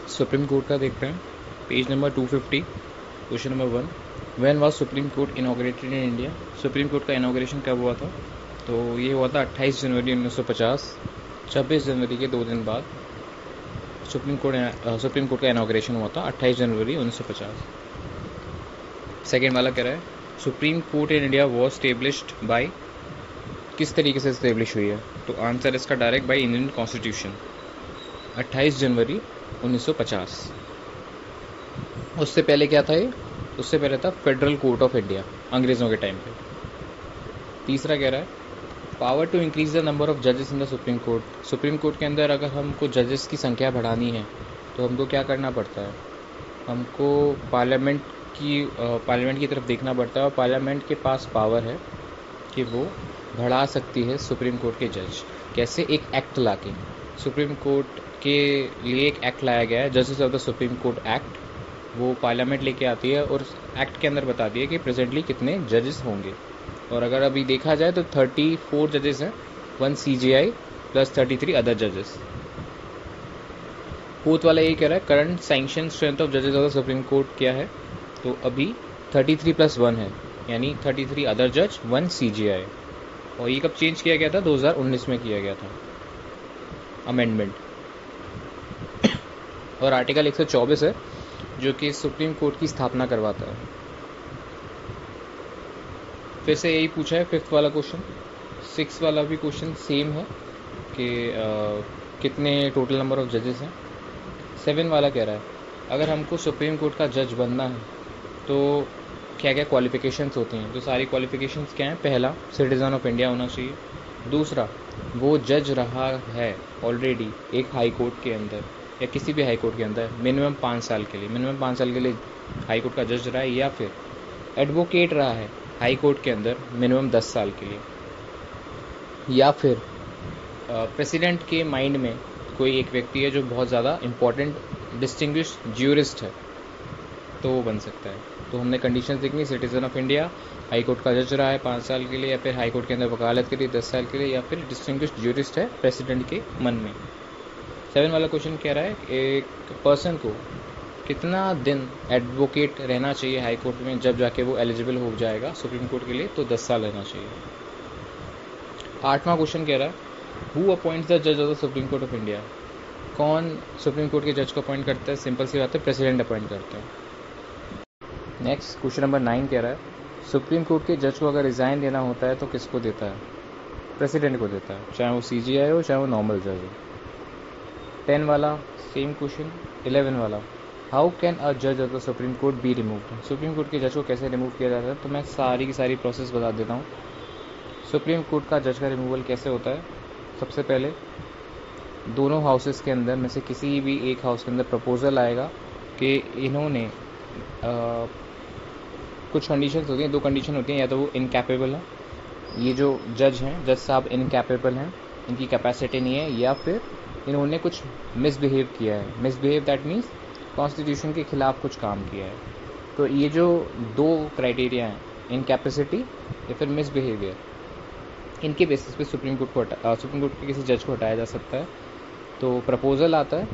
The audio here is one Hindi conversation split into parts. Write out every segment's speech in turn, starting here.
सुप्रीम कोर्ट का देखते हैं, page number 250, question number 1, when was supreme court inaugurated in India. Supreme court का इनॉग्रेशन कब हुआ था? तो ये हुआ था 28 जनवरी 1950। 26 जनवरी के 2 दिन बाद सुप्रीम कोर्ट का इनॉग्रेशन हुआ था 28 जनवरी 1950। सेकेंड वाला कह रहा है supreme court in India was established bye, किस तरीके से स्टेब्लिश हुई है? तो आंसर इसका डायरेक्ट बाय इंडियन कॉन्स्टिट्यूशन 28 जनवरी 1950। उससे पहले क्या था ये? उससे पहले था फेडरल कोर्ट ऑफ इंडिया, अंग्रेज़ों के टाइम पे। तीसरा कह रहा है power to increase the number of जजेस in the supreme court. Supreme court के अंदर अगर हमको जजेस की संख्या बढ़ानी है तो हमको क्या करना पड़ता है? हमको पार्लियामेंट की तरफ देखना पड़ता है, और पार्लियामेंट के पास पावर है कि वो बढ़ा सकती है सुप्रीम कोर्ट के जज। कैसे? एक एक्ट लाके। सुप्रीम कोर्ट के लिए एक एक्ट लाया गया है, justice of the supreme court act. वो पार्लियामेंट लेके आती है और एक्ट के अंदर बताती है कि प्रेजेंटली कितने जजेस होंगे। और अगर अभी देखा जाए तो 34 जजेस हैं, 1 CJI प्लस 33 अदर जजेस। फोर्थ वाला ये कह रहा है करंट सैंक्शन स्ट्रेंथ ऑफ जजेस ऑफ द सुप्रीम कोर्ट क्या है? तो अभी 33 प्लस 1 है, यानी 33 अदर जज, 1 CJI। और ये कब चेंज किया गया था? 2019 में किया गया था अमेंडमेंट। और आर्टिकल 124 है जो कि सुप्रीम कोर्ट की स्थापना करवाता है। फिर से यही पूछा है फिफ्थ वाला क्वेश्चन। सिक्स वाला भी क्वेश्चन सेम है कि कितने टोटल नंबर ऑफ जजेस हैं। 7 वाला कह रहा है अगर हमको सुप्रीम कोर्ट का जज बनना है तो क्या क्या क्वालिफिकेशंस होती हैं? तो सारी क्वालिफिकेशंस क्या हैं? पहला, सिटीज़न ऑफ इंडिया होना चाहिए। दूसरा, वो जज रहा है ऑलरेडी एक हाई कोर्ट के अंदर या किसी भी हाई कोर्ट के अंदर मिनिमम 5 साल के लिए हाई कोर्ट का जज रहा है, या फिर एडवोकेट रहा है हाई कोर्ट के अंदर मिनिमम 10 साल के लिए, या फिर प्रेसिडेंट के माइंड में कोई एक व्यक्ति है जो बहुत ज़्यादा इम्पोर्टेंट डिस्टिंग्विश ज्यूरिस्ट है, तो वो बन सकता है। तो हमने कंडीशंस देखनी, citizen of India, high court का जज रहा है 5 साल के लिए, या फिर हाई कोर्ट के अंदर वकालत के लिए 10 साल के लिए, या फिर डिस्टिंग्विश ज्यूरिस्ट है प्रेसिडेंट के मन में। 7 वाला क्वेश्चन कह रहा है एक पर्सन को कितना दिन एडवोकेट रहना चाहिए हाई कोर्ट में, जब जाके वो एलिजिबल हो जाएगा सुप्रीम कोर्ट के लिए? तो 10 साल रहना चाहिए। 8वां क्वेश्चन कह रहा है हु अपॉइंट्स द जज of the supreme court of India. कौन सुप्रीम कोर्ट के जज को अपॉइंट करता है? सिंपल सी बात है, प्रेसिडेंट अपॉइंट करता है। नेक्स्ट क्वेश्चन नंबर 9 कह रहा है सुप्रीम कोर्ट के जज को अगर रिज़ाइन देना होता है तो किसको देता है? प्रेसिडेंट को देता है, चाहे वो CJI हो चाहे वो नॉर्मल जज हो। 10 वाला सेम क्वेश्चन। 11 वाला हाउ कैन अ जज of the supreme court be removed. Supreme court के जज को कैसे रिमूव किया जाता है? तो मैं सारी की सारी प्रोसेस बता देता हूँ। सुप्रीम कोर्ट का जज का रिमूवल कैसे होता है? सबसे पहले दोनों हाउसेस के अंदर में से किसी भी एक हाउस के अंदर प्रपोजल आएगा कि इन्होंने कुछ कंडीशंस होती हैं, 2 कंडीशन होती हैं, या तो वो इनकैपेबल है, ये जो जज हैं, जज साहब इनकैपेबल हैं, इनकी कैपेसिटी नहीं है, या फिर इन्होंने कुछ मिसबिहेव किया है। मिसबिहेव दैट मीन्स कॉन्स्टिट्यूशन के खिलाफ कुछ काम किया है। तो ये जो 2 क्राइटेरिया हैं, इनकैपेसिटी या फिर मिसबिहेवियर, इनके बेसिस पे सुप्रीम कोर्ट के किसी जज को हटाया जा सकता है। तो प्रपोजल आता है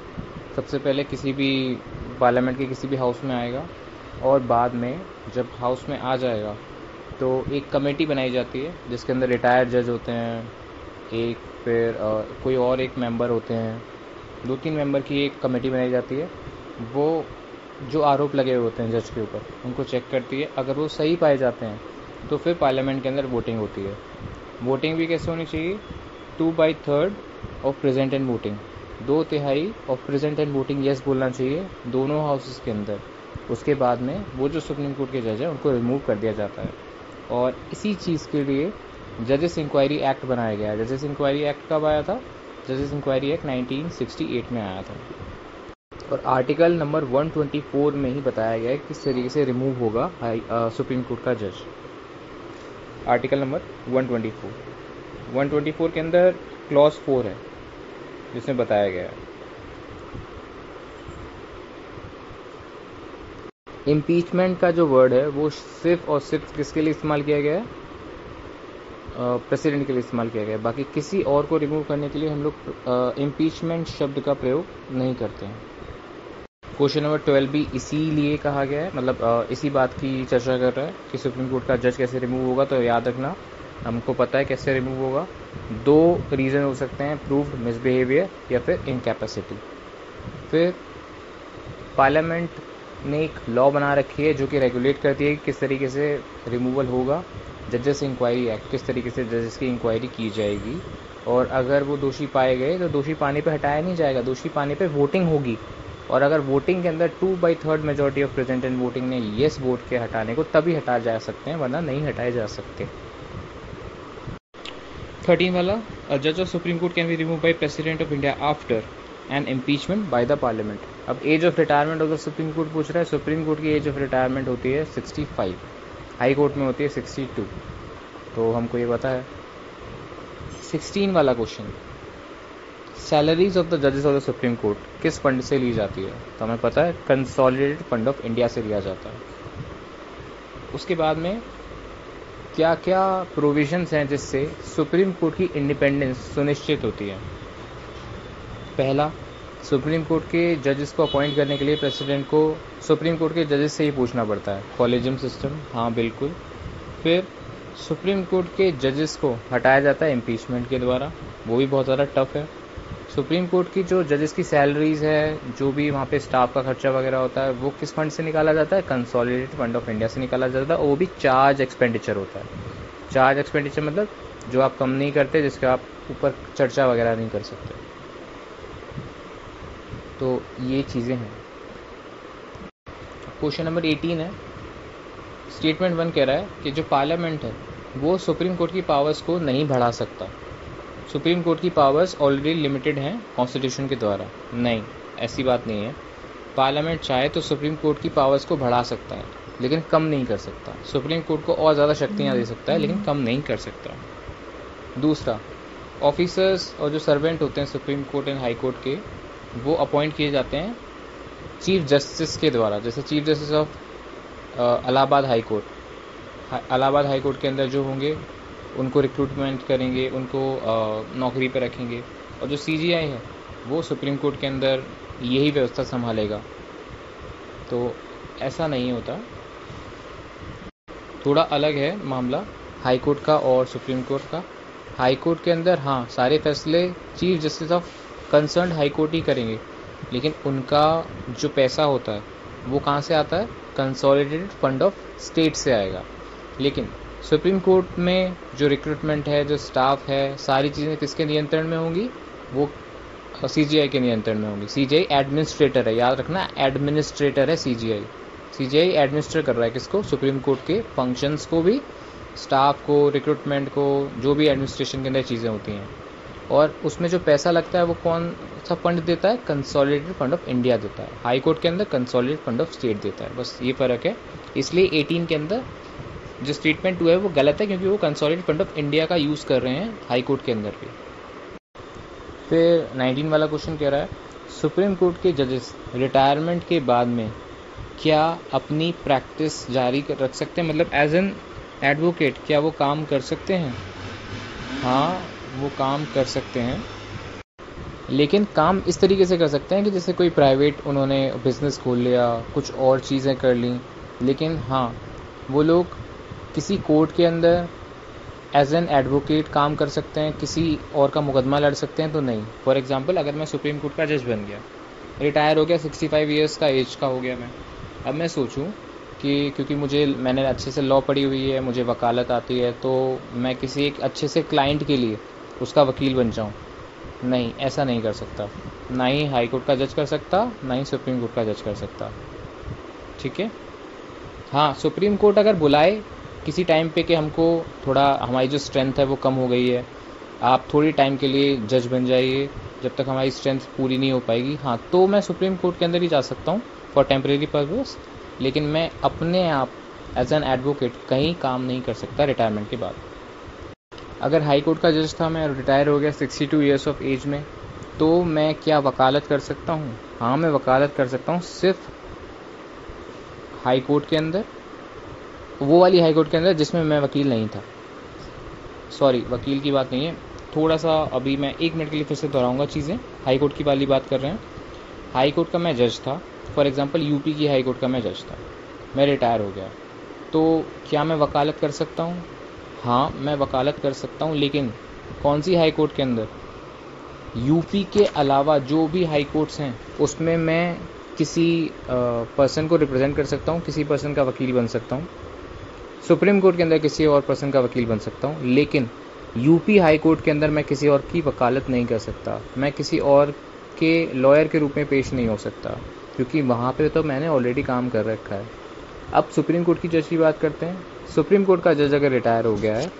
सबसे पहले किसी भी पार्लियामेंट के किसी भी हाउस में आएगा, और बाद में जब हाउस में आ जाएगा तो एक कमेटी बनाई जाती है जिसके अंदर रिटायर्ड जज होते हैं, एक फिर कोई और एक मेंबर होते हैं, 2-3 मेंबर की एक कमेटी बनाई जाती है। वो जो आरोप लगे हुए होते हैं जज के ऊपर उनको चेक करती है। अगर वो सही पाए जाते हैं तो फिर पार्लियामेंट के अंदर वोटिंग होती है। वोटिंग भी कैसे होनी चाहिए? 2/3 of present and voting, 2/3 of present and voting yes बोलना चाहिए दोनों हाउसेस के अंदर। उसके बाद में वो जो सुप्रीम कोर्ट के जज है उनको रिमूव कर दिया जाता है। और इसी चीज़ के लिए जजेस इंक्वायरी एक्ट बनाया गया है। जजेस इंक्वायरी एक्ट कब आया था? जजेस इंक्वायरी एक्ट 1968 में आया था, और आर्टिकल नंबर 124 में ही बताया गया है किस तरीके से रिमूव होगा सुप्रीम कोर्ट का जज। आर्टिकल नंबर 124 के अंदर क्लॉज 4 है जिसमें बताया गया है इम्पीचमेंट का जो वर्ड है वो सिर्फ और सिर्फ किसके लिए इस्तेमाल किया गया है? प्रेसिडेंट के लिए इस्तेमाल किया गया है। बाकी किसी और को रिमूव करने के लिए हम लोग इम्पीचमेंट शब्द का प्रयोग नहीं करते हैं। क्वेश्चन नंबर 12 भी इसीलिए कहा गया है, मतलब इसी बात की चर्चा कर रहा है कि सुप्रीम कोर्ट का जज कैसे रिमूव होगा। तो याद रखना, हमको पता है कैसे रिमूव होगा। 2 रीज़न हो सकते हैं, प्रूव्ड मिसबिहेवियर या फिर इनकैपेसिटी। फिर पार्लियामेंट ने एक लॉ बना रखी है जो कि रेगुलेट करती है कि किस तरीके से रिमूवल होगा। जजेस इंक्वायरी एक्ट, किस तरीके से जजेस की इंक्वायरी की जाएगी, और अगर वो दोषी पाए गए तो दोषी पाने पे हटाया नहीं जाएगा, दोषी पाने पे वोटिंग होगी। और अगर वोटिंग के अंदर 2/3 majority of present in voting ने येस वोट के हटाने को, तभी हटाए जा सकते हैं, वरना नहीं हटाए जा सकते। 13 वाला, अ जज of supreme court can be remove by president of India after an impeachment by the parliament. अब age of retirement of the supreme court पूछ रहा है। सुप्रीम कोर्ट की एज ऑफ रिटायरमेंट होती है 65, हाई कोर्ट में होती है 62, तो हमको ये पता है। 16 वाला क्वेश्चन, सैलरीज ऑफ द जजेस ऑफ द सुप्रीम कोर्ट किस फंड से ली जाती है? तो हमें पता है कंसोलिडेटेड फंड ऑफ इंडिया से लिया जाता है। उसके बाद में क्या क्या प्रोविजंस हैं जिससे सुप्रीम कोर्ट की इंडिपेंडेंस सुनिश्चित होती है? पहला, सुप्रीम कोर्ट के जजेस को अपॉइंट करने के लिए प्रेसिडेंट को सुप्रीम कोर्ट के जजेस से ही पूछना पड़ता है। कॉलेजियम सिस्टम, हाँ बिल्कुल। फिर सुप्रीम कोर्ट के जजेस को हटाया जाता है इम्पीचमेंट के द्वारा, वो भी बहुत ज़्यादा टफ है। सुप्रीम कोर्ट की जो जजेस की सैलरीज है, जो भी वहाँ पे स्टाफ का खर्चा वगैरह होता है, वो किस फंड से निकाला जाता है? कंसोलिडेटेड फंड ऑफ इंडिया से निकाला जाता है, और वो भी चार्ज एक्सपेंडिचर होता है। चार्ज एक्सपेंडिचर मतलब जो आप कम नहीं करते, जिसके आप ऊपर चर्चा वगैरह नहीं कर सकते। तो ये चीज़ें हैं। क्वेश्चन नंबर 18 है। स्टेटमेंट 1 कह रहा है कि जो पार्लियामेंट है वो सुप्रीम कोर्ट की पावर्स को नहीं बढ़ा सकता। सुप्रीम कोर्ट की पावर्स ऑलरेडी लिमिटेड हैं कॉन्स्टिट्यूशन के द्वारा। नहीं, ऐसी बात नहीं है। पार्लियामेंट चाहे तो सुप्रीम कोर्ट की पावर्स को बढ़ा सकता है, लेकिन कम नहीं कर सकता। सुप्रीम कोर्ट को और ज़्यादा शक्तियाँ दे सकता है, लेकिन कम नहीं कर सकता। दूसरा, ऑफिसर्स और जो सर्वेंट होते हैं supreme court and high court के, वो अपॉइंट किए जाते हैं चीफ जस्टिस के द्वारा। जैसे chief justice of Allahabad high court, Allahabad high court के अंदर जो होंगे उनको रिक्रूटमेंट करेंगे, उनको नौकरी पर रखेंगे। और जो सीजीआई है वो सुप्रीम कोर्ट के अंदर यही व्यवस्था संभालेगा। तो ऐसा नहीं होता, थोड़ा अलग है मामला हाई कोर्ट का और सुप्रीम कोर्ट का। हाई कोर्ट के अंदर हाँ, सारे फैसले chief justice of concern high court ही करेंगे, लेकिन उनका जो पैसा होता है वो कहाँ से आता है? कंसोलिडेटेड फंड ऑफ स्टेट से आएगा। लेकिन सुप्रीम कोर्ट में जो रिक्रूटमेंट है, जो स्टाफ है, सारी चीज़ें किसके नियंत्रण में होंगी? वो सीजीआई के नियंत्रण में होंगी। सीजीआई एडमिनिस्ट्रेटर है, याद रखना, एडमिनिस्ट्रेटर है सीजीआई। सीजीआई एडमिनिस्टर कर रहा है किसको? सुप्रीम कोर्ट के फंक्शंस को भी, स्टाफ को, रिक्रूटमेंट को, जो भी एडमिनिस्ट्रेशन के अंदर चीज़ें होती हैं। और उसमें जो पैसा लगता है वो कौन सा फंड देता है? कंसोलिडेटेड फंड ऑफ इंडिया देता है। हाई कोर्ट के अंदर कंसोलिडेटेड फंड ऑफ स्टेट देता है। बस ये फ़र्क है। इसलिए 18 के अंदर जो स्टेटमेंट 2 है वो गलत है, क्योंकि वो कंसोलिडेटेड फंड ऑफ इंडिया का यूज़ कर रहे हैं हाई कोर्ट के अंदर भी। फिर 19 वाला क्वेश्चन कह रहा है, सुप्रीम कोर्ट के जजेस रिटायरमेंट के बाद में क्या अपनी प्रैक्टिस जारी रख सकते हैं? मतलब एज एन एडवोकेट क्या वो काम कर सकते हैं? हाँ, वो काम कर सकते हैं, लेकिन काम इस तरीके से कर सकते हैं कि जैसे कोई प्राइवेट उन्होंने बिज़नेस खोल लिया, कुछ और चीज़ें कर ली। लेकिन हाँ, वो लोग किसी कोर्ट के अंदर एज एन एडवोकेट काम कर सकते हैं, किसी और का मुकदमा लड़ सकते हैं तो नहीं। फॉर एग्जांपल, अगर मैं सुप्रीम कोर्ट का जज बन गया, रिटायर हो गया, 65 ईयर्स का एज का हो गया मैं, अब मैं सोचूं कि क्योंकि मैंने अच्छे से लॉ पढ़ी हुई है, मुझे वकालत आती है, तो मैं किसी एक अच्छे से क्लाइंट के लिए उसका वकील बन जाऊँ। नहीं, ऐसा नहीं कर सकता। ना ही हाई कोर्ट का जज कर सकता, ना ही सुप्रीम कोर्ट का जज कर सकता। ठीक है। हाँ, सुप्रीम कोर्ट अगर बुलाए किसी टाइम पे कि हमको थोड़ा, हमारी जो स्ट्रेंथ है वो कम हो गई है, आप थोड़ी टाइम के लिए जज बन जाइए जब तक हमारी स्ट्रेंथ पूरी नहीं हो पाएगी, हाँ, तो मैं सुप्रीम कोर्ट के अंदर ही जा सकता हूँ फॉर टेम्परेरी पर्पस। लेकिन मैं अपने आप एज एन एडवोकेट कहीं काम नहीं कर सकता रिटायरमेंट के बाद। अगर हाई कोर्ट का जज था, मैं रिटायर हो गया 62 ईयर्स ऑफ एज में, तो मैं क्या वकालत कर सकता हूँ? हाँ, मैं वकालत कर सकता हूँ, सिर्फ हाई कोर्ट के अंदर, वो वाली हाई कोर्ट के अंदर जिसमें मैं वकील नहीं था। सॉरी, वकील की बात नहीं है, थोड़ा सा अभी मैं 1 मिनट के लिए फिर से दोहराऊंगा चीज़ें। हाई कोर्ट की वाली बात कर रहे हैं। हाई कोर्ट का मैं जज था, फॉर एग्जांपल यूपी की हाई कोर्ट का मैं जज था, मैं रिटायर हो गया, तो क्या मैं वकालत कर सकता हूँ? हाँ, मैं वकालत कर सकता हूँ, लेकिन कौन सी हाई कोर्ट के अंदर? यूपी के अलावा जो भी हाई कोर्ट्स हैं उसमें मैं किसी पर्सन को रिप्रेजेंट कर सकता हूँ, किसी पर्सन का वकील बन सकता हूँ। सुप्रीम कोर्ट के अंदर किसी और पर्सन का वकील बन सकता हूँ, लेकिन यूपी हाई कोर्ट के अंदर मैं किसी और की वकालत नहीं कर सकता, मैं किसी और के लॉयर के रूप में पेश नहीं हो सकता, क्योंकि वहाँ पे तो मैंने ऑलरेडी काम कर रखा है। अब सुप्रीम कोर्ट की जज की बात करते हैं। सुप्रीम कोर्ट का जज अगर रिटायर हो गया है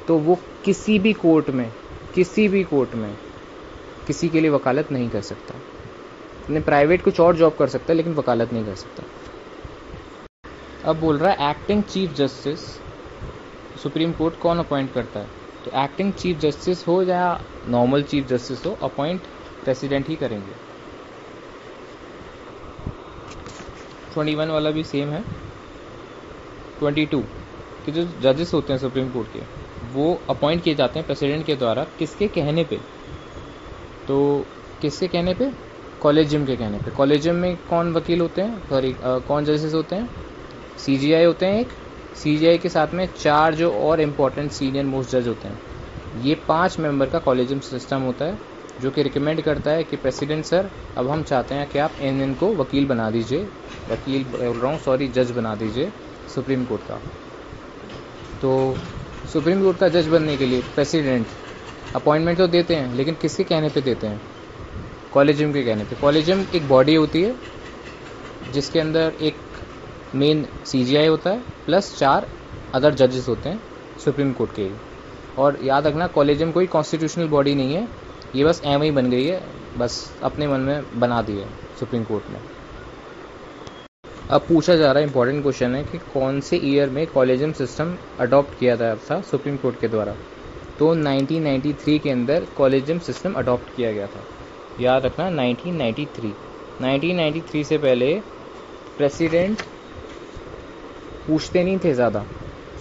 तो वो किसी भी कोर्ट में किसी के लिए वकालत नहीं कर सकता। अपने प्राइवेट कुछ और जॉब कर सकता है, लेकिन वकालत नहीं कर सकता। अब बोल रहा है acting chief justice supreme court कौन अपॉइंट करता है? तो एक्टिंग चीफ जस्टिस हो या नॉर्मल चीफ जस्टिस हो, अपॉइंट प्रेसिडेंट ही करेंगे। 21 वाला भी सेम है। 22 कि जो जजेस होते हैं सुप्रीम कोर्ट के, वो अपॉइंट किए जाते हैं प्रेसिडेंट के द्वारा, किसके कहने पे? तो किसके कहने पे? कॉलेजियम के कहने पे। कॉलेजियम में कौन वकील होते हैं, सॉरी कौन जजेस होते हैं? सीजीआई होते हैं एक, सीजीआई के साथ में 4 जो और इम्पोर्टेंट सीनियर मोस्ट जज होते हैं। ये 5 मेंबर का कॉलेजियम सिस्टम होता है, जो कि रिकमेंड करता है कि प्रेसिडेंट सर, अब हम चाहते हैं कि आप इनको वकील बना दीजिए, वकील बोल रहा हूँ सॉरी, जज बना दीजिए सुप्रीम कोर्ट का। तो सुप्रीम कोर्ट का जज बनने के लिए प्रेसिडेंट अपॉइंटमेंट तो देते हैं, लेकिन किसके कहने पे देते हैं? कॉलेजियम के कहने पे। कॉलेजियम एक बॉडी होती है जिसके अंदर एक मेन सीजीआई होता है प्लस 4 अदर जजेस होते हैं सुप्रीम कोर्ट के। और याद रखना, कॉलेजियम कोई कॉन्स्टिट्यूशनल बॉडी नहीं है, ये बस एवं ही बन गई है, बस अपने मन में बना दी है सुप्रीम कोर्ट ने। अब पूछा जा रहा है, इंपॉर्टेंट क्वेश्चन है कि कौन से ईयर में कॉलेजियम सिस्टम अडॉप्ट किया था सुप्रीम कोर्ट के द्वारा? तो 1993 के अंदर कॉलेजियम सिस्टम अडॉप्ट किया गया था। याद रखना 1993 से पहले प्रेसिडेंट पूछते नहीं थे ज़्यादा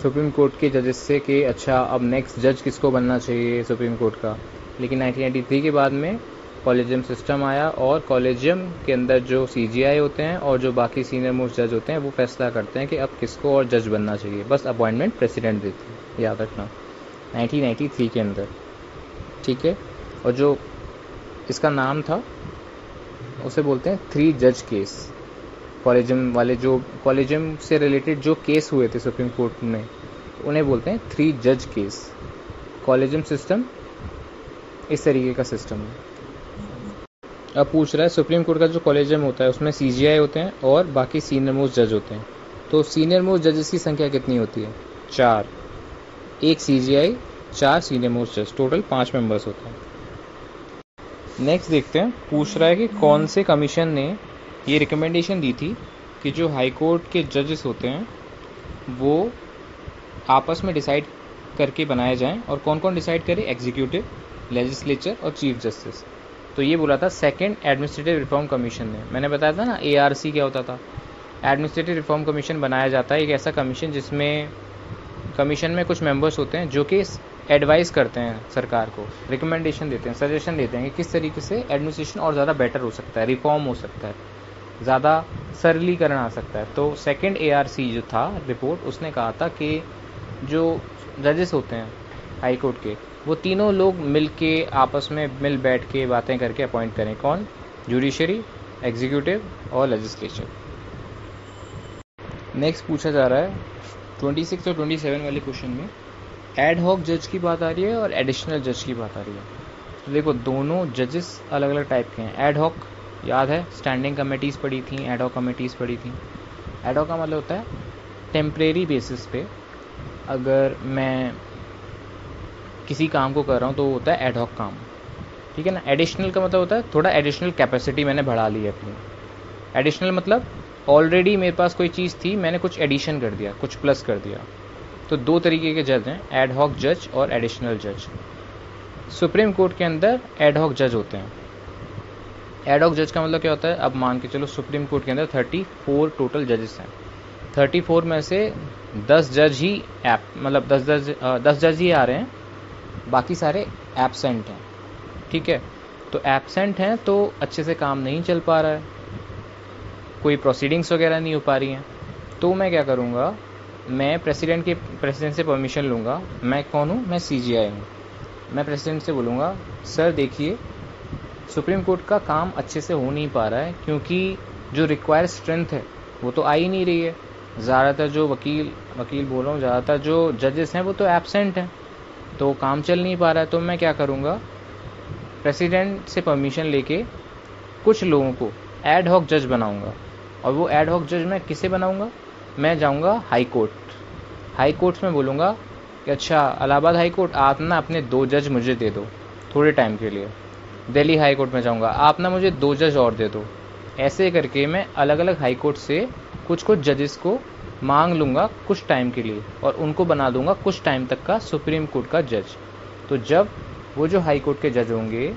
सुप्रीम कोर्ट के जजेस से कि अच्छा अब नेक्स्ट जज किसको बनना चाहिए सुप्रीम कोर्ट का। लेकिन 1993 के बाद में कॉलेजियम सिस्टम आया, और कॉलेजियम के अंदर जो सीजीआई होते हैं और जो बाकी सीनियर मोस्ट जज होते हैं वो फैसला करते हैं कि अब किसको और जज बनना चाहिए, बस अपॉइंटमेंट प्रेसिडेंट देते हैं। याद रखना 1993 के अंदर, ठीक है। और जो इसका नाम था उसे बोलते हैं 3 जज केस। कॉलेजियम वाले जो कॉलेजियम से रिलेटेड जो केस हुए थे सुप्रीम कोर्ट में, उन्हें बोलते हैं 3 जज केस। कॉलेजियम सिस्टम इस तरीके का सिस्टम है। अब पूछ रहा है सुप्रीम कोर्ट का जो कॉलेजियम होता है उसमें सीजीआई होते हैं और बाकी सीनियर मोस्ट जज होते हैं। तो सीनियर मोस्ट जजेस की संख्या कितनी होती है? 4। 1 सीजीआई, 4 सीनियर मोस्ट जज, टोटल 5 मेंबर्स होते हैं। नेक्स्ट देखते हैं, पूछ रहा है कि कौन से कमीशन ने ये रिकमेंडेशन दी थी कि जो हाई कोर्ट के जजेस होते हैं वो आपस में डिसाइड करके बनाए जाएं, और कौन कौन डिसाइड करे? एग्जीक्यूटिव, लेजिस्लेचर और चीफ जस्टिस। तो ये बोला था सेकंड एडमिनिस्ट्रेटिव रिफॉर्म कमीशन ने। मैंने बताया था ना एआरसी क्या होता था। एडमिनिस्ट्रेटिव रिफॉर्म कमीशन बनाया जाता है, एक ऐसा कमीशन जिसमें कमीशन में कुछ मेंबर्स होते हैं जो कि एडवाइस करते हैं सरकार को, रिकमेंडेशन देते हैं, सजेशन देते हैं कि किस तरीके से एडमिनिस्ट्रेशन और ज़्यादा बेटर हो सकता है, रिफॉर्म हो सकता है, ज़्यादा सरलीकरण आ सकता है। तो सेकंड एआरसी जो था रिपोर्ट, उसने कहा था कि जो जजेस होते हैं हाई कोर्ट के, वो तीनों लोग मिल के आपस में मिल बैठ के बातें करके अपॉइंट करें। कौन? जुडिशरी, एग्जीक्यूटिव और लेजिस्लेचर। नेक्स्ट पूछा जा रहा है 26 और 27 वाले क्वेश्चन में एड हॉक जज की बात आ रही है और एडिशनल जज की बात आ रही है। तो देखो दोनों जजेस अलग अलग टाइप के हैं। एड हॉक याद है, स्टैंडिंग कमेटीज़ पढ़ी थी, एड हॉक कमेटीज़ पढ़ी थी। एड हॉक का मतलब होता है टेम्परेरी बेसिस पे अगर मैं किसी काम को कर रहा हूँ तो वो होता है एड हॉक काम, ठीक है ना। एडिशनल का मतलब होता है थोड़ा एडिशनल कैपेसिटी मैंने बढ़ा ली है अपनी। एडिशनल मतलब ऑलरेडी मेरे पास कोई चीज़ थी, मैंने कुछ एडिशन कर दिया, कुछ प्लस कर दिया। तो 2 तरीके के जज हैं, एड हॉक जज और एडिशनल जज। सुप्रीम कोर्ट के अंदर एड हॉक जज होते हैं। एड हॉक जज का मतलब क्या होता है? अब मान के चलो सुप्रीम कोर्ट के अंदर 34 टोटल जजेस हैं। 34 में से 10 जज ही मतलब 10 जज ही आ रहे हैं, बाकी सारे एब्सेंट हैं, ठीक है। तो एब्सेंट हैं तो अच्छे से काम नहीं चल पा रहा है। कोई प्रोसीडिंग्स वगैरह नहीं हो पा रही हैं, तो मैं क्या करूँगा, मैं प्रेसिडेंट से परमिशन लूँगा। मैं कौन हूँ? मैं CGI हूँ। मैं प्रेसिडेंट से बोलूँगा, सर देखिए सुप्रीम कोर्ट का काम अच्छे से हो नहीं पा रहा है, क्योंकि जो रिक्वायर स्ट्रेंथ है वो तो आ ही नहीं रही है। ज़्यादातर जो वकील बोल रहा हूँ, ज़्यादातर जो जजेस हैं वो तो एब्सेंट हैं, तो काम चल नहीं पा रहा है। तो मैं क्या करूँगा, प्रेसिडेंट से परमिशन लेके कुछ लोगों को एड हॉक जज बनाऊँगा। और वो एड हॉक जज मैं किसे बनाऊँगा? मैं जाऊँगा हाई कोर्ट में बोलूँगा कि अच्छा इलाहाबाद हाई कोर्ट, आप ना अपने 2 जज मुझे दे दो थोड़े टाइम के लिए। दिल्ली हाई कोर्ट में जाऊँगा, आप ना मुझे 2 जज और दे दो। ऐसे करके मैं अलग अलग हाई कोर्ट से कुछ जजेस को मांग लूँगा कुछ टाइम के लिए, और उनको बना दूंगा कुछ टाइम तक का सुप्रीम कोर्ट का जज। तो जब वो जो हाई कोर्ट के जज होंगे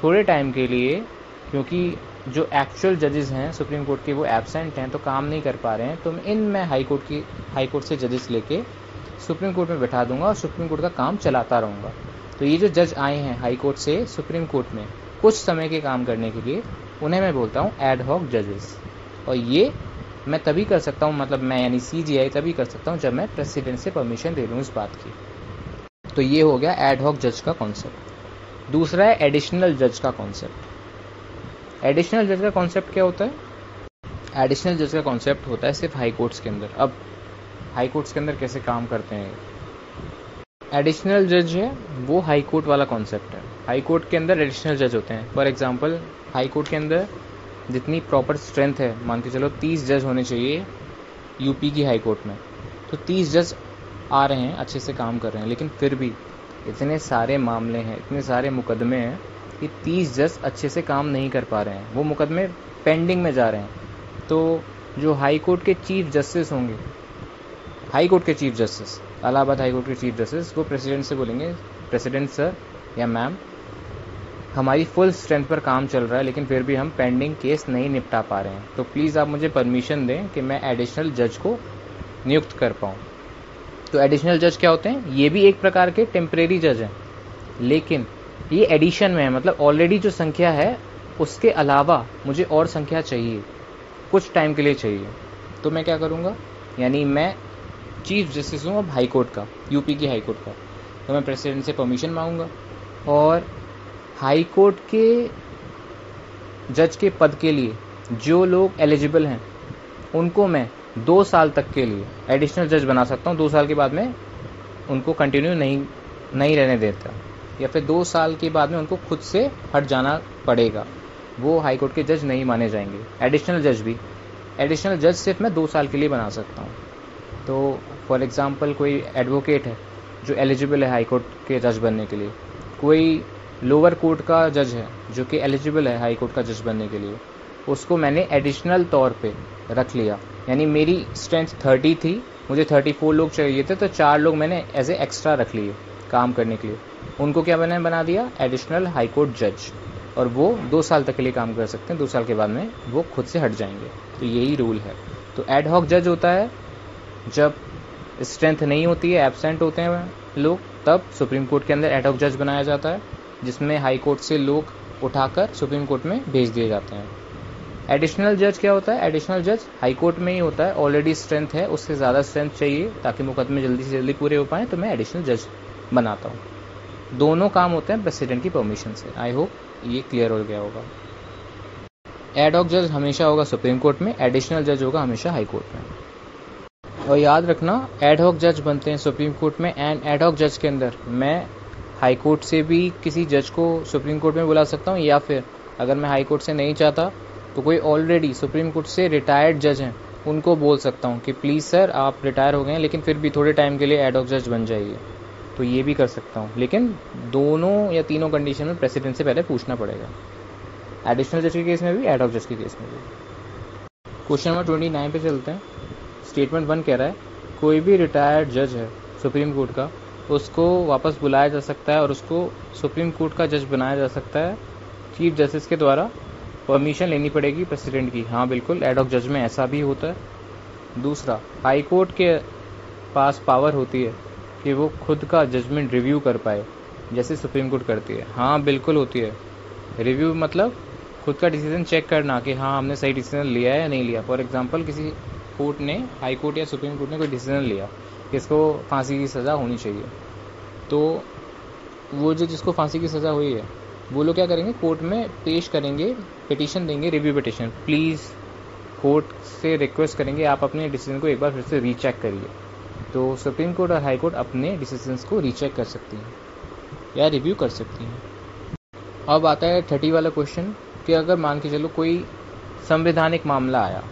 थोड़े टाइम के लिए, क्योंकि जो एक्चुअल जजेस हैं सुप्रीम कोर्ट के वो एब्सेंट हैं, तो काम नहीं कर पा रहे हैं, तो मैं हाई कोर्ट से जजेस लेके सुप्रीम कोर्ट में बैठा दूंगा और सुप्रीम कोर्ट का काम चलाता रहूँगा। तो ये जो जज आए हैं हाई कोर्ट से सुप्रीम कोर्ट में कुछ समय के काम करने के लिए, उन्हें मैं बोलता हूँ एड हॉक जजेस। और ये मैं तभी कर सकता हूँ, मतलब मैं यानी CGI तभी कर सकता हूँ जब मैं प्रेसिडेंट से परमिशन ले लूँ इस बात की। तो ये हो गया एड हॉक जज का कॉन्सेप्ट। दूसरा है एडिशनल जज का कॉन्सेप्ट। एडिशनल जज का कॉन्सेप्ट क्या होता है? एडिशनल जज का कॉन्सेप्ट होता है सिर्फ हाई कोर्ट्स के अंदर। अब हाई कोर्ट्स के अंदर कैसे काम करते हैं? एडिशनल जज है वो हाई कोर्ट वाला कॉन्सेप्ट है। हाई कोर्ट के अंदर एडिशनल जज होते हैं। फॉर एग्जांपल हाई कोर्ट के अंदर जितनी प्रॉपर स्ट्रेंथ है, मान के चलो 30 जज होने चाहिए यूपी की हाई कोर्ट में, तो 30 जज आ रहे हैं, अच्छे से काम कर रहे हैं, लेकिन फिर भी इतने सारे मामले हैं, इतने सारे मुकदमे हैं कि 30 जज अच्छे से काम नहीं कर पा रहे हैं, वो मुकदमे पेंडिंग में जा रहे हैं। तो जो हाई कोर्ट के चीफ जस्टिस होंगे, हाई कोर्ट के chief justice, Allahabad high court के चीफ जस्टिस, वो प्रेसिडेंट से बोलेंगे, प्रेसिडेंट सर या मैम, हमारी फुल स्ट्रेंथ पर काम चल रहा है लेकिन फिर भी हम पेंडिंग केस नहीं निपटा पा रहे हैं, तो प्लीज़ आप मुझे परमिशन दें कि मैं एडिशनल जज को नियुक्त कर पाऊँ। तो एडिशनल जज क्या होते हैं? ये भी एक प्रकार के टेम्परेरी जज हैं, लेकिन ये एडिशन में है, मतलब ऑलरेडी जो संख्या है उसके अलावा मुझे और संख्या चाहिए, कुछ टाइम के लिए चाहिए। तो मैं क्या करूँगा, यानी मैं चीफ जस्टिस हूँ अब हाई कोर्ट का, यूपी की हाई कोर्ट का, तो मैं प्रेसिडेंट से परमिशन मांगूंगा और हाई कोर्ट के जज के पद के लिए जो लोग एलिजिबल हैं उनको मैं 2 साल तक के लिए एडिशनल जज बना सकता हूँ। 2 साल के बाद में उनको कंटिन्यू नहीं रहने देता, या फिर 2 साल के बाद में उनको खुद से हट जाना पड़ेगा, वो हाई कोर्ट के जज नहीं माने जाएंगे। एडिशनल जज सिर्फ मैं 2 साल के लिए बना सकता हूँ। तो फॉर एग्जांपल कोई एडवोकेट है जो एलिजिबल है हाई कोर्ट के जज बनने के लिए, कोई लोअर कोर्ट का जज है जो कि एलिजिबल है हाई कोर्ट का जज बनने के लिए, उसको मैंने एडिशनल तौर पे रख लिया। यानी मेरी स्ट्रेंथ 30 थी, मुझे 34 लोग चाहिए थे, तो 4 लोग मैंने एज ए एक्स्ट्रा रख लिए काम करने के लिए। उनको क्या बना दिया? एडिशनल हाई कोर्ट जज, और वो 2 साल तक के लिए काम कर सकते हैं, 2 साल के बाद में वो खुद से हट जाएंगे। तो यही रूल है। तो एड हॉक जज होता है जब स्ट्रेंथ नहीं होती है, एब्सेंट होते हैं लोग, तब सुप्रीम कोर्ट के अंदर एड हॉक जज बनाया जाता है, जिसमें हाई कोर्ट से लोग उठाकर सुप्रीम कोर्ट में भेज दिए जाते हैं। एडिशनल जज क्या होता है? एडिशनल जज हाई कोर्ट में ही होता है, ऑलरेडी स्ट्रेंथ है, उससे ज़्यादा स्ट्रेंथ चाहिए ताकि मुकदमे जल्दी से जल्दी पूरे हो पाएँ, तो मैं एडिशनल जज बनाता हूँ। दोनों काम होते हैं प्रेसिडेंट की परमिशन से। आई होप ये क्लियर हो गया होगा। एड हॉक जज हमेशा होगा सुप्रीम कोर्ट में, एडिशनल जज होगा हमेशा हाई कोर्ट में। और याद रखना, एड हॉक जज बनते हैं सुप्रीम कोर्ट में, एंड एड हॉक जज के अंदर मैं हाई कोर्ट से भी किसी जज को सुप्रीम कोर्ट में बुला सकता हूँ, या फिर अगर मैं हाई कोर्ट से नहीं चाहता तो कोई ऑलरेडी सुप्रीम कोर्ट से रिटायर्ड जज हैं उनको बोल सकता हूँ कि प्लीज़ सर आप रिटायर हो गए हैं लेकिन फिर भी थोड़े टाइम के लिए एड हॉक जज बन जाइए। तो ये भी कर सकता हूँ, लेकिन दोनों या तीनों कंडीशन में प्रेसिडेंट से पहले पूछना पड़ेगा, एडिशनल जज के केस में भी, एड हॉक जज के केस में भी। क्वेश्चन नंबर 29 पे चलते हैं। स्टेटमेंट 1 कह रहा है कोई भी रिटायर्ड जज है सुप्रीम कोर्ट का, उसको वापस बुलाया जा सकता है और उसको सुप्रीम कोर्ट का जज बनाया जा सकता है चीफ जस्टिस के द्वारा, परमिशन लेनी पड़ेगी प्रेसिडेंट की। हाँ बिल्कुल, एड हॉक जज में ऐसा भी होता है। दूसरा, हाई कोर्ट के पास पावर होती है कि वो खुद का जजमेंट रिव्यू कर पाए, जैसे सुप्रीम कोर्ट करती है। हाँ बिल्कुल होती है। रिव्यू मतलब खुद का डिसीजन चेक करना कि हाँ हमने सही डिसीजन लिया है या नहीं लिया। फॉर एग्जांपल किसी कोर्ट ने, हाई कोर्ट या सुप्रीम कोर्ट ने कोई डिसीजन लिया कि इसको फांसी की सज़ा होनी चाहिए, तो वो जो जिसको फांसी की सज़ा हुई है वो लोग क्या करेंगे, कोर्ट में पेश करेंगे, पिटीशन देंगे, रिव्यू पिटीशन, प्लीज़ कोर्ट से रिक्वेस्ट करेंगे आप अपने डिसीजन को एक बार फिर से रीचेक करिए। तो सुप्रीम कोर्ट और हाई कोर्ट अपने डिसीजंस को रीचेक कर सकती हैं या रिव्यू कर सकती हैं। अब आता है 30 वाला क्वेश्चन कि अगर मान के चलो कोई संवैधानिक मामला आया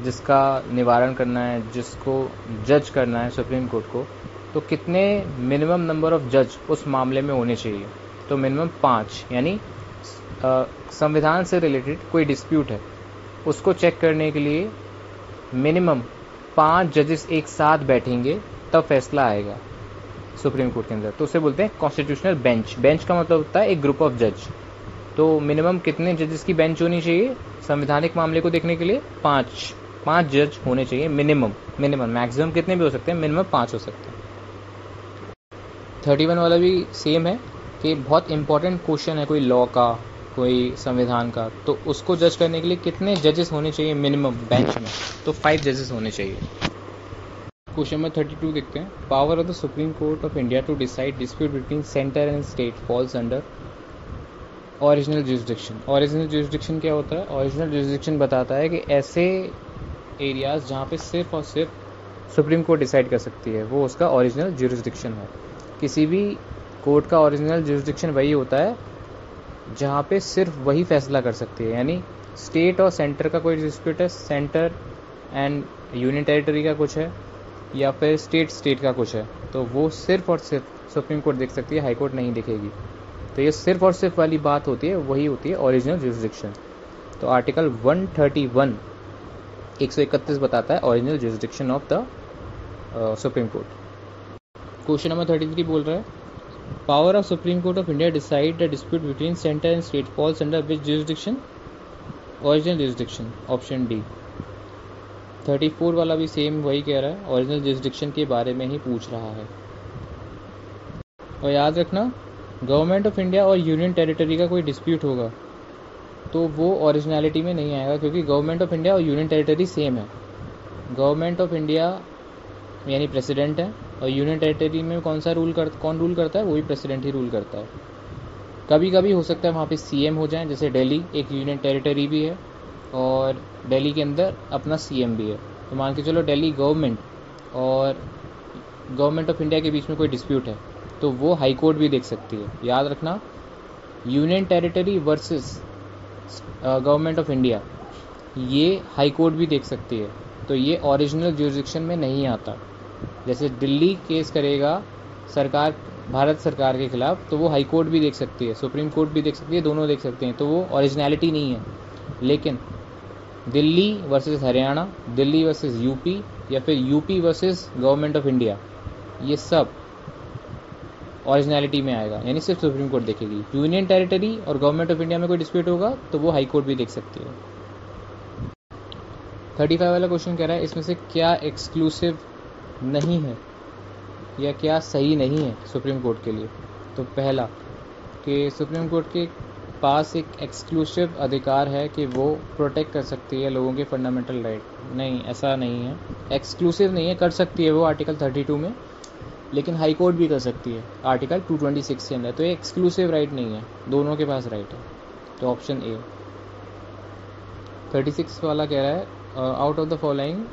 जिसका निवारण करना है, जिसको जज करना है सुप्रीम कोर्ट को, तो कितने मिनिमम नंबर ऑफ जज उस मामले में होने चाहिए। तो मिनिमम 5, यानी संविधान से रिलेटेड कोई डिस्प्यूट है उसको चेक करने के लिए मिनिमम 5 जजेस एक साथ बैठेंगे, तब फैसला आएगा सुप्रीम कोर्ट के अंदर। तो उसे बोलते हैं कॉन्स्टिट्यूशनल बेंच। बेंच का मतलब होता है एक ग्रुप ऑफ जज। तो मिनिमम कितने जजेस की बेंच होनी चाहिए संवैधानिक मामले को देखने के लिए? 5 जज होने चाहिए मिनिमम। मैक्सिमम कितने भी हो सकते हैं, मिनिमम 5 हो सकते हैं। 31 वाला भी सेम है कि बहुत इंपॉर्टेंट क्वेश्चन है कोई लॉ का, कोई संविधान का, तो उसको जज करने के लिए कितने जजेस होने चाहिए मिनिमम बेंच में? तो 5 जजेस होने चाहिए। क्वेश्चन नंबर 32 देखते हैं। Power of the supreme court of India to decide dispute between centre and state falls under original jurisdiction. Original jurisdiction क्या होता है? ओरिजिनल जुरिसडिक्शन बताता है कि ऐसे एरियाज जहाँ पे सिर्फ और सिर्फ सुप्रीम कोर्ट डिसाइड कर सकती है, वो उसका ओरिजिनल जुरिसडिक्शन है। किसी भी कोर्ट का ओरिजिनल जुरिसडिक्शन वही होता है जहाँ पे सिर्फ वही फैसला कर सकती है। यानी स्टेट और सेंटर का कोई डिस्प्यूट है, सेंटर एंड यूनियन टेरिटरी का कुछ है, या फिर स्टेट का कुछ है, तो वो सिर्फ और सिर्फ सुप्रीम कोर्ट देख सकती है, हाई कोर्ट नहीं देखेगी। तो ये सिर्फ और सिर्फ वाली बात होती है, वही होती है ओरिजिनल जुरिसडिक्शन। तो आर्टिकल 131 131 बताता है original jurisdiction of the supreme court. Question number 33 बोल रहा है, power of supreme court of India decide the dispute between centre and state falls under which jurisdiction? Original jurisdiction, option D. 34 वाला भी सेम वही कह रहा है, ओरिजिनल जुरिसडिक्शन के बारे में ही पूछ रहा है। और याद रखना, गवर्नमेंट ऑफ इंडिया और यूनियन टेरिटरी का कोई डिस्प्यूट होगा तो वो ओरिजिनलिटी में नहीं आएगा, क्योंकि गवर्नमेंट ऑफ इंडिया और यूनियन टेरिटरी सेम है। गवर्नमेंट ऑफ इंडिया यानी प्रेसिडेंट है, और यूनियन टेरिटरी में कौन रूल करता है? वही प्रेसिडेंट ही रूल करता है। कभी कभी हो सकता है वहाँ पे सीएम हो जाए, जैसे दिल्ली एक यूनियन टेरिटरी भी है और दिल्ली के अंदर अपना सीएम भी है। तो मान के चलो दिल्ली गवर्नमेंट और गवर्नमेंट ऑफ इंडिया के बीच में कोई डिस्प्यूट है, तो वो हाई कोर्ट भी देख सकती है। याद रखना, union territory versus government of India, ये हाई कोर्ट भी देख सकती है। तो ये ओरिजिनल जुरिसडिक्शन में नहीं आता। जैसे दिल्ली केस करेगा सरकार, भारत सरकार के खिलाफ, तो वो हाई कोर्ट भी देख सकती है, सुप्रीम कोर्ट भी देख सकती है, दोनों देख सकते हैं, तो वो ओरिजिनलिटी नहीं है। लेकिन Delhi versus Haryana, Delhi versus UP, या फिर UP versus government of India, ये सब ओरिजिनलिटी में आएगा, यानी सिर्फ सुप्रीम कोर्ट देखेगी। यूनियन टेरिटरी और गवर्नमेंट ऑफ इंडिया में कोई डिस्प्यूट होगा तो वो हाई कोर्ट भी देख सकती है। 35 वाला क्वेश्चन कह रहा है, इसमें से क्या एक्सक्लूसिव नहीं है या क्या सही नहीं है सुप्रीम कोर्ट के लिए? तो पहला कि सुप्रीम कोर्ट के पास एक एक्सक्लूसिव अधिकार है कि वो प्रोटेक्ट कर सकती है लोगों के फंडामेंटल राइट। नहीं, ऐसा नहीं है, एक्सक्लूसिव नहीं है, कर सकती है वो आर्टिकल 32 में, लेकिन हाई कोर्ट भी कर सकती है आर्टिकल 226 के अंदर। तो ये एक्सक्लूसिव राइट नहीं है, दोनों के पास राइट है। तो ऑप्शन ए। 36 वाला कह रहा है, आउट ऑफ द फॉलोइंग,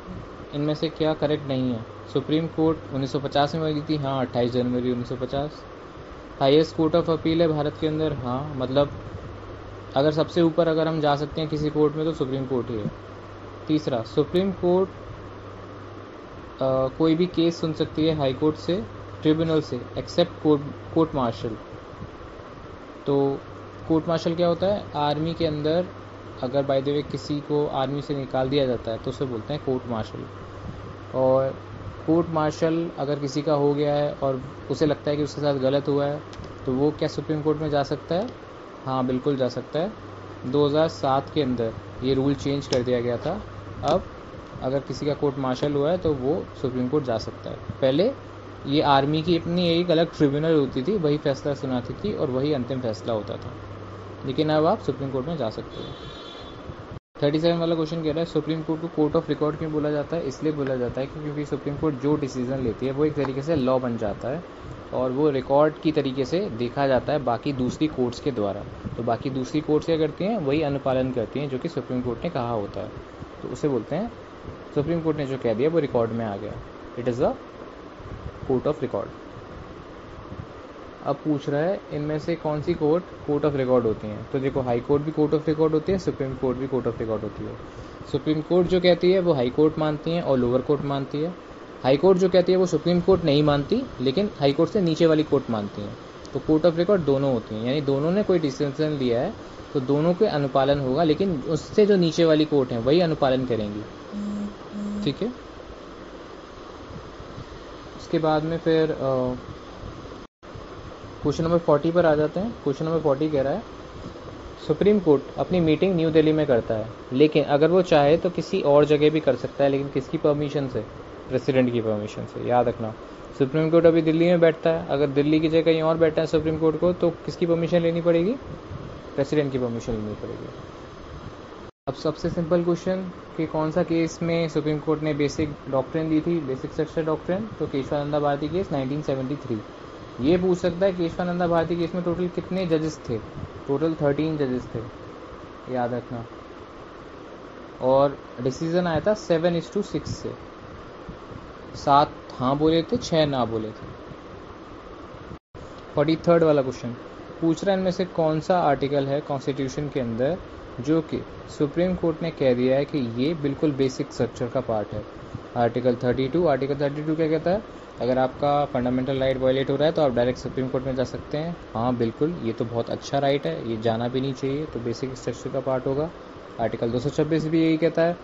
इनमें से क्या करेक्ट नहीं है? सुप्रीम कोर्ट 1950 में बनी थी, हाँ 28 जनवरी 1950। हाईएस्ट कोर्ट ऑफ अपील है भारत के अंदर, हाँ, मतलब अगर सबसे ऊपर अगर हम जा सकते हैं किसी कोर्ट में तो सुप्रीम कोर्ट ही है। तीसरा, सुप्रीम कोर्ट कोई भी केस सुन सकती है हाई कोर्ट से, ट्रिब्यूनल से, एक्सेप्ट कोर्ट मार्शल। तो कोर्ट मार्शल क्या होता है? आर्मी के अंदर अगर बाय द वे किसी को आर्मी से निकाल दिया जाता है तो उसे बोलते हैं कोर्ट मार्शल। और कोर्ट मार्शल अगर किसी का हो गया है और उसे लगता है कि उसके साथ गलत हुआ है, तो वो क्या सुप्रीम कोर्ट में जा सकता है? हाँ, बिल्कुल जा सकता है। 2007 के अंदर ये रूल चेंज कर दिया गया था। अब अगर किसी का कोर्ट मार्शल हुआ है तो वो सुप्रीम कोर्ट जा सकता है। पहले ये आर्मी की अपनी एक अलग ट्रिब्यूनल होती थी, वही फैसला सुनाती थी और वही अंतिम फैसला होता था। लेकिन अब आप सुप्रीम कोर्ट में जा सकते हो। 37 वाला क्वेश्चन कह रहा है सुप्रीम कोर्ट को कोर्ट ऑफ रिकॉर्ड क्यों बोला जाता है? इसलिए बोला जाता है क्योंकि सुप्रीम कोर्ट जो डिसीजन लेती है वो एक तरीके से लॉ बन जाता है और वो रिकॉर्ड की तरीके से देखा जाता है बाकी दूसरी कोर्ट्स के द्वारा। तो बाकी दूसरी कोर्ट्स क्या करती हैं? वही अनुपालन करती हैं जो कि सुप्रीम कोर्ट ने कहा होता है, तो उसे बोलते हैं सुप्रीम कोर्ट ने जो कह दिया वो रिकॉर्ड में आ गया। It is a court of record. अब पूछ रहा है इनमें से कौन सी कोर्ट ऑफ रिकॉर्ड होती हैं? तो देखो, हाई कोर्ट भी कोर्ट ऑफ रिकॉर्ड होती है, सुप्रीम कोर्ट भी कोर्ट ऑफ रिकॉर्ड होती है। सुप्रीम कोर्ट जो कहती है वो हाई कोर्ट मानती है और लोअर कोर्ट मानती है। हाई कोर्ट जो कहती है वो सुप्रीम कोर्ट नहीं मानती, लेकिन हाई कोर्ट से नीचे वाली कोर्ट मानती है। तो कोर्ट ऑफ रिकॉर्ड दोनों होती हैं, यानी दोनों ने कोई डिसीजन लिया है तो दोनों के अनुपालन होगा, लेकिन उससे जो नीचे वाली कोर्ट है वही अनुपालन करेंगी। ठीक है। उसके बाद में फिर क्वेश्चन नंबर 40 पर आ जाते हैं। क्वेश्चन नंबर 40 कह रहा है सुप्रीम कोर्ट अपनी मीटिंग न्यू दिल्ली में करता है, लेकिन अगर वो चाहे तो किसी और जगह भी कर सकता है, लेकिन किसकी परमिशन से? प्रेसिडेंट की परमिशन से। याद रखना, सुप्रीम कोर्ट अभी दिल्ली में बैठता है, अगर दिल्ली की जगह कहीं और बैठा है सुप्रीम कोर्ट को तो किसकी परमिशन लेनी पड़ेगी? प्रेसिडेंट की परमिशन लेनी पड़ेगी। अब सबसे सिंपल क्वेश्चन कि कौन सा केस में सुप्रीम कोर्ट ने बेसिक डॉक्ट्रिन दी थी, बेसिक स्ट्रक्चर डॉक्ट्रिन? तो केशवानंदा भारती केस 1973। ये पूछ सकता है केशवानंदा भारती केस में टोटल कितने जजेस थे? टोटल 13 जजेस थे, याद रखना। और डिसीजन आया था 7:6 से। 7 हाँ बोले थे, 6 ना बोले थे। 43 वाला क्वेश्चन पूछ रहा है इनमें से कौन सा आर्टिकल है कॉन्स्टिट्यूशन के अंदर जो कि सुप्रीम कोर्ट ने कह दिया है कि ये बिल्कुल बेसिक स्ट्रक्चर का पार्ट है? आर्टिकल 32। आर्टिकल 32 क्या कहता है? अगर आपका फंडामेंटल राइट वायलेट हो रहा है तो आप डायरेक्ट सुप्रीम कोर्ट में जा सकते हैं। हाँ बिल्कुल, ये तो बहुत अच्छा राइट है, ये जाना भी नहीं चाहिए, तो बेसिक स्ट्रक्चर का पार्ट होगा। आर्टिकल 226 भी यही कहता है,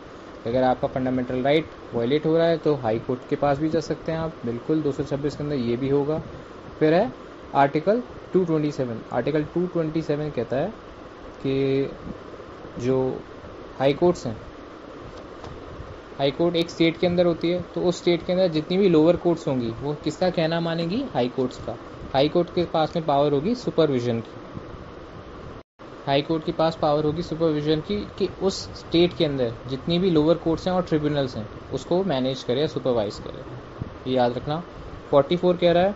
अगर आपका फंडामेंटल राइट वायलेट हो रहा है तो हाई कोर्ट के पास भी जा सकते हैं आप, बिल्कुल 226 के अंदर ये भी होगा। फिर है आर्टिकल 227। आर्टिकल 227 कहता है कि जो हाई कोर्ट्स हैं, हाई कोर्ट एक स्टेट के अंदर होती है, तो उस स्टेट के अंदर जितनी भी लोअर कोर्ट्स होंगी वो किसका कहना मानेंगी? हाई कोर्ट्स का। हाई कोर्ट के पास में पावर होगी सुपरविजन की। हाई कोर्ट के पास पावर होगी सुपरविजन की कि उस स्टेट के अंदर जितनी भी लोअर कोर्ट्स हैं और ट्रिब्यूनल्स हैं उसको मैनेज करे या सुपरवाइज करे, ये याद रखना। 44 कह रहा है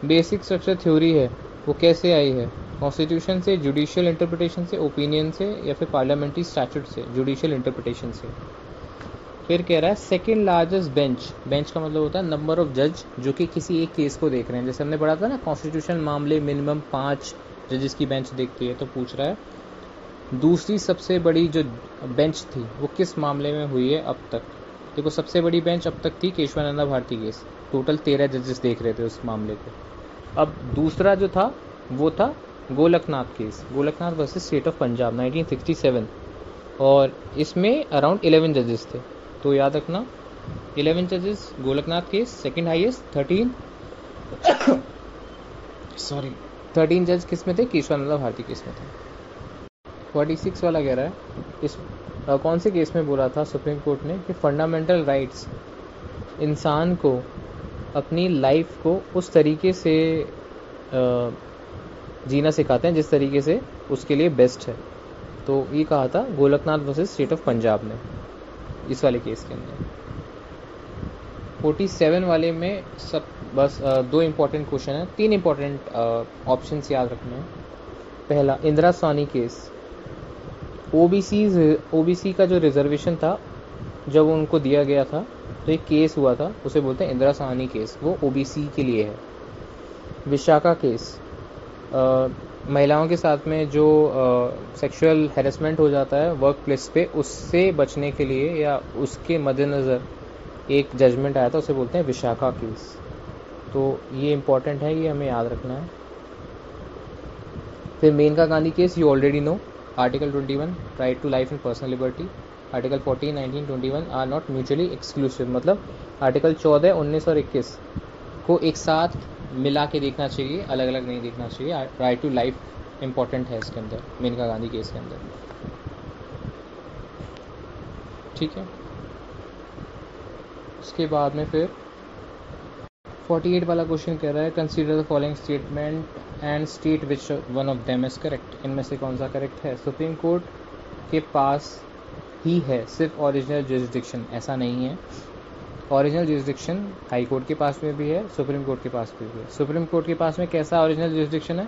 बेसिक स्ट्रक्चर थ्योरी है वो कैसे आई है? कॉन्स्टिट्यूशन से, जुडिशियल इंटरप्रिटेशन से, ओपिनियन से, या फिर पार्लियामेंट्री स्टैट्यूट से? जुडिशियल इंटरप्रिटेशन से। फिर कह रहा है सेकंड लार्जेस्ट बेंच। बेंच का मतलब होता है नंबर ऑफ जज जो कि किसी एक केस को देख रहे हैं। जैसे हमने पढ़ा था ना, कॉन्स्टिट्यूशन मामले मिनिमम 5 जजेस की बेंच देखती है। तो पूछ रहा है दूसरी सबसे बड़ी जो बेंच थी वो किस मामले में हुई है अब तक? देखो, सबसे बड़ी बेंच अब तक थी केशवानंदा भारती केस, टोटल 13 जजेस देख रहे थे उस मामले को। अब दूसरा जो था वो था Golaknath case, Golaknath versus state of Punjab 1967, और इसमें अराउंड 11 जजेस थे। तो याद रखना 11 जजेस गोलकनाथ केस, सेकंड हाईएस्ट 13 जज किस में थे? केशवानंदा भारती केस में थे। 46 वाला कह रहा है इस कौन से केस में बोला था सुप्रीम कोर्ट ने कि फंडामेंटल राइट्स इंसान को अपनी लाइफ को उस तरीके से जीना सिखाते हैं जिस तरीके से उसके लिए बेस्ट है? तो ये कहा था Golaknath versus state of Punjab ने, इस वाले केस के अंदर। 47 वाले में सब बस 2 इंपॉर्टेंट क्वेश्चन है, 3 इंपॉर्टेंट ऑप्शंस याद रखने हैं। पहला, इंदिरा साहनी केस। ओबीसी का जो रिजर्वेशन था जब उनको दिया गया था तो एक केस हुआ था, उसे बोलते हैं इंदिरा साहनी केस, वो ओबीसी के लिए है। विशाखा केस, महिलाओं के साथ में जो सेक्सुअल हैरेसमेंट हो जाता है वर्क प्लेस पे, उससे बचने के लिए या उसके मद्देनज़र एक जजमेंट आया था, उसे बोलते हैं विशाखा केस। तो ये इम्पॉर्टेंट है, ये हमें याद रखना है। फिर Maneka Gandhi case, you already know. Article 21 right to life and personal liberty. Article 14, 19, 21 are not mutually exclusive, मतलब आर्टिकल 14, 19 और 21 को एक साथ मिला के देखना चाहिए, अलग अलग नहीं देखना चाहिए। राइट टू लाइफ इंपॉर्टेंट है इसके अंदर, मेनका गांधी केस के अंदर। ठीक है। उसके बाद में फिर 48 वाला क्वेश्चन कह रहा है consider the following statement and state which one of them is correct. इनमें से कौन सा करेक्ट है? सुप्रीम कोर्ट के पास ही है सिर्फ ओरिजिनल जुरिसडिक्शन, ऐसा नहीं है। ओरिजिनल जुरिसडिक्शन हाई कोर्ट के पास में भी है, सुप्रीम कोर्ट के पास में भी है। सुप्रीम कोर्ट के पास में कैसा ओरिजिनल जुरिसडिक्शन है?